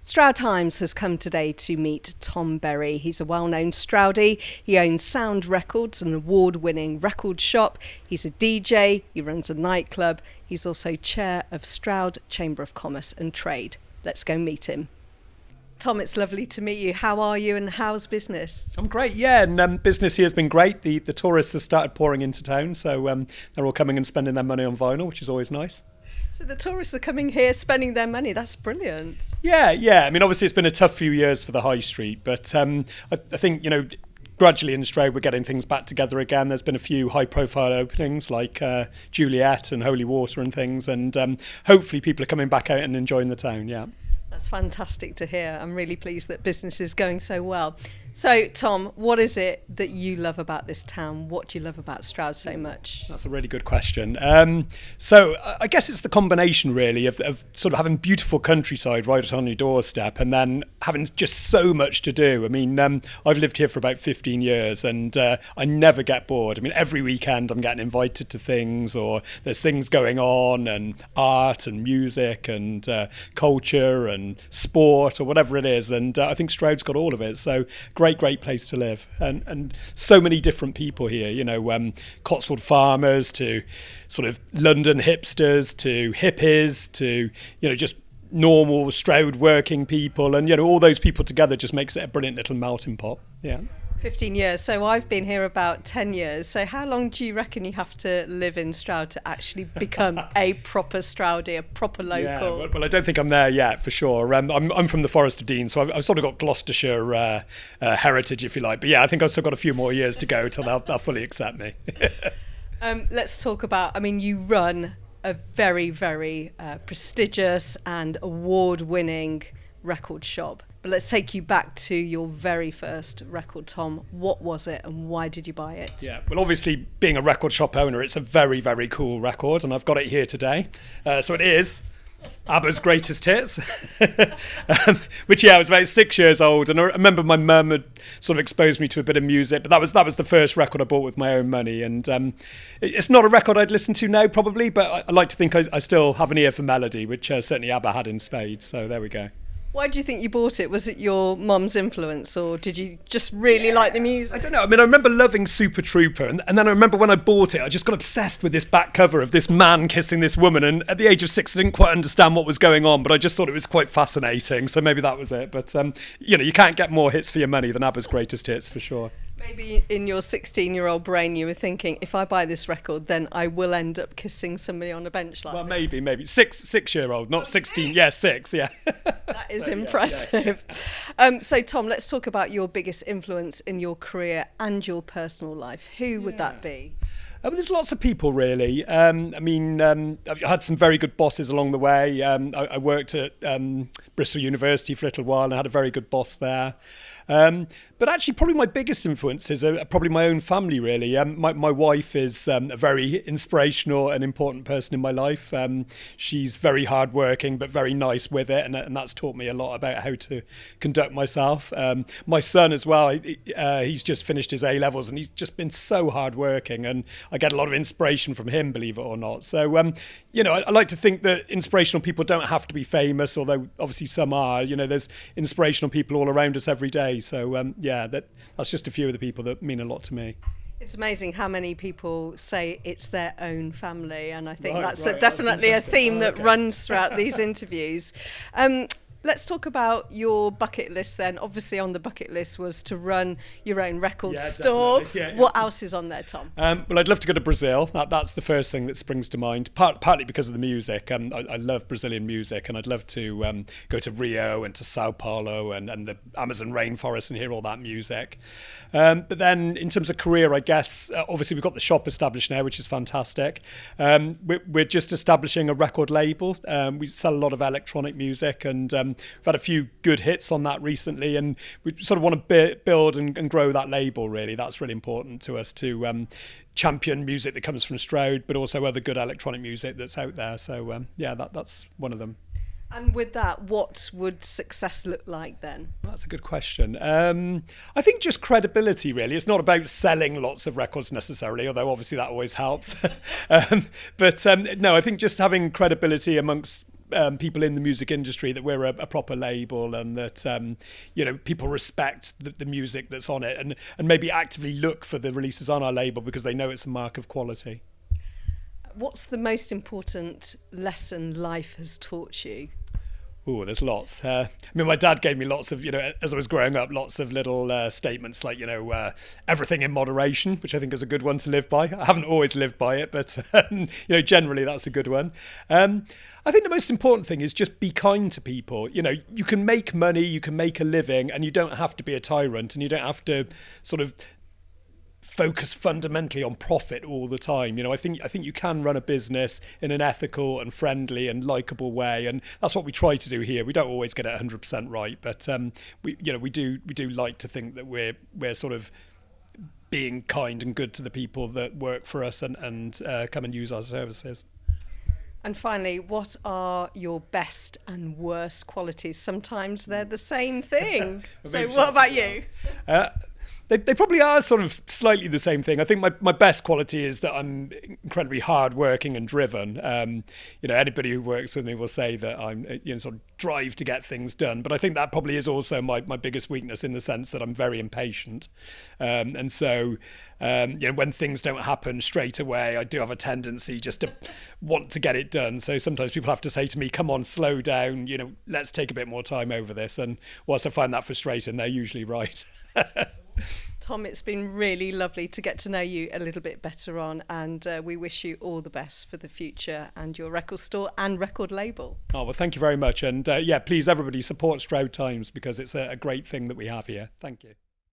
Stroud Times has come today to meet Tom Berry. He's a well-known Stroudie. He owns Sound Records, an award-winning record shop. He's a DJ. He runs a nightclub. He's also chair of Stroud Chamber of Commerce and Trade. Let's go meet him. Tom, it's lovely to meet you. How are you and how's business? I'm great, yeah, and business here has been great. The tourists have started pouring into town, so they're all coming and spending their money on vinyl, which is always nice. So the tourists are coming here, spending their money. That's brilliant. Yeah. I mean, obviously it's been a tough few years for the high street, but I think, gradually in Stroud we're getting things back together again. There's been a few high-profile openings like Juliet and Holy Water and things, and hopefully people are coming back out and enjoying the town, yeah. That's fantastic to hear. I'm really pleased that business is going so well. So, Tom, what is it that you love about this town? What do you love about Stroud so much? That's a really good question. So I guess it's the combination, really, of sort of having beautiful countryside right on your doorstep and then having just so much to do. I mean, I've lived here for about 15 years and I never get bored. I mean, every weekend I'm getting invited to things, or there's things going on, and art and music and culture and sport or whatever it is. And I think Stroud's got all of it. So great place to live, and so many different people here, Cotswold farmers to sort of London hipsters to hippies to just normal Stroud working people, and all those people together just makes it a brilliant little melting pot. 15 years. So I've been here about 10 years. So how long do you reckon you have to live in Stroud to actually become a proper Stroudie, a proper local? Yeah, well, I don't think I'm there yet, for sure. I'm from the Forest of Dean, so I've sort of got Gloucestershire heritage, if you like. But yeah, I think I've still got a few more years to go till they'll fully accept me. Let's talk about, you run a very, very prestigious and award-winning record shop. But let's take you back to your very first record, Tom. What was it and why did you buy it? Yeah, well, obviously, being a record shop owner, it's a very, very cool record, and I've got it here today. So it is ABBA's Greatest Hits, which, I was about 6 years old, and I remember my mum had sort of exposed me to a bit of music, but that was the first record I bought with my own money, and it's not a record I'd listen to now, probably, but I like to think I still have an ear for melody, which certainly ABBA had in spades, so there we go. Why do you think you bought it? Was it your mum's influence, or did you just really like the music? I don't know. I mean, I remember loving Super Trooper, and then I remember when I bought it, I just got obsessed with this back cover of this man kissing this woman, and at the age of 6, I didn't quite understand what was going on, but I just thought it was quite fascinating, so maybe that was it. But, you can't get more hits for your money than ABBA's Greatest Hits, for sure. Maybe in your 16-year-old brain you were thinking, if I buy this record, then I will end up kissing somebody on a bench like this. Well, maybe. Six-year-old, not 16. Yeah, 6, yeah. That is impressive. Yeah. So, Tom, let's talk about your biggest influence in your career and your personal life. Who would that be? There's lots of people, really. I've had some very good bosses along the way. I worked at Bristol University for a little while and I had a very good boss there. But actually, probably my biggest influences are probably my own family, really. My wife is a very inspirational and important person in my life. She's very hardworking, but very nice with it, and that's taught me a lot about how to conduct myself. My son as well, he's just finished his A-levels, and he's just been so hardworking, and I get a lot of inspiration from him, believe it or not. So, I like to think that inspirational people don't have to be famous, although obviously some are. There's inspirational people all around us every day. So, that's just a few of the people that mean a lot to me. It's amazing how many people say it's their own family, and I think that's definitely a theme that runs throughout these interviews. Let's talk about your bucket list then. Obviously on the bucket list was to run your own record store. Yeah. What else is on there, Tom? Well, I'd love to go to Brazil. That's the first thing that springs to mind, partly because of the music. I love Brazilian music, and I'd love to go to Rio and to Sao Paulo and the Amazon rainforest and hear all that music. But then in terms of career, I guess, obviously we've got the shop established now, which is fantastic. We're just establishing a record label. We sell a lot of electronic music, and we've had a few good hits on that recently, and we sort of want to build and grow that label, really. That's really important to us, to champion music that comes from Stroud, but also other good electronic music that's out there. So, that's one of them. And with that, what would success look like then? That's a good question. I think just credibility, really. It's not about selling lots of records necessarily, although obviously that always helps. No, I think just having credibility amongst people in the music industry that we're a proper label, and that people respect the music that's on it, and maybe actively look for the releases on our label because they know it's a mark of quality. What's the most important lesson life has taught you? Oh, there's lots. My dad gave me lots of, as I was growing up, lots of little statements like, everything in moderation, which I think is a good one to live by. I haven't always lived by it, but, generally that's a good one. I think the most important thing is just be kind to people. You can make money, you can make a living, and you don't have to be a tyrant, and you don't have to sort of focus fundamentally on profit all the time. I think you can run a business in an ethical and friendly and likable way, and that's what we try to do here. We don't always get it 100% right, but we do like to think that we're sort of being kind and good to the people that work for us and come and use our services. And finally, what are your best and worst qualities? Sometimes they're the same thing. So what about you? They probably are sort of slightly the same thing. I think my best quality is that I'm incredibly hardworking and driven. Anybody who works with me will say that I'm sort of drive to get things done. But I think that probably is also my biggest weakness, in the sense that I'm very impatient. And so when things don't happen straight away, I do have a tendency just to want to get it done. So sometimes people have to say to me, come on, slow down, let's take a bit more time over this. And whilst I find that frustrating, they're usually right. Tom, it's been really lovely to get to know you a little bit better on, and we wish you all the best for the future and your record store and record label. Oh, well, thank you very much. And please, everybody support Stroud Times, because it's a great thing that we have here. Thank you.